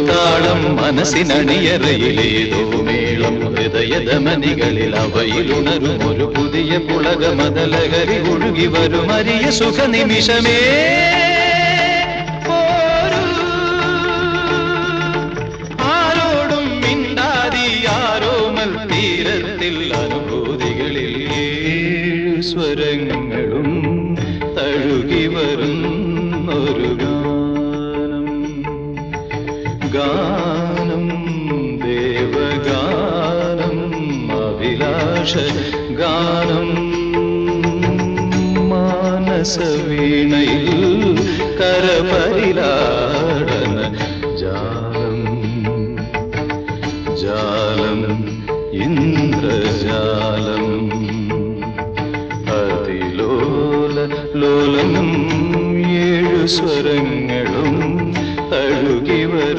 താളം മനസ്സിനണിയറയിലേതോ മേളം ഹൃദയധമനികളിൽ അവയിലുണരും ഒരു പുതിയ പുളകമതലഹരി ഒഴുകി വരും അരിയ സുഖ നിമിഷമേ ആരോടും മിണ്ടാതി ആരോമൽ തീരത്തിൽ അനുഭൂതികളിൽ സ്വരങ്ങളും തഴുകി വരുന്നൊരു ഗാനം ദേവഗാനം അഭിലാഷ ഗാനം മാനസവീണയിൽ കരപരിലാടന ജാലം ജാലം ഇന്ദ്രജാലം അതിലോല ലോലം ഏഴു സ്വരങ്ങൾ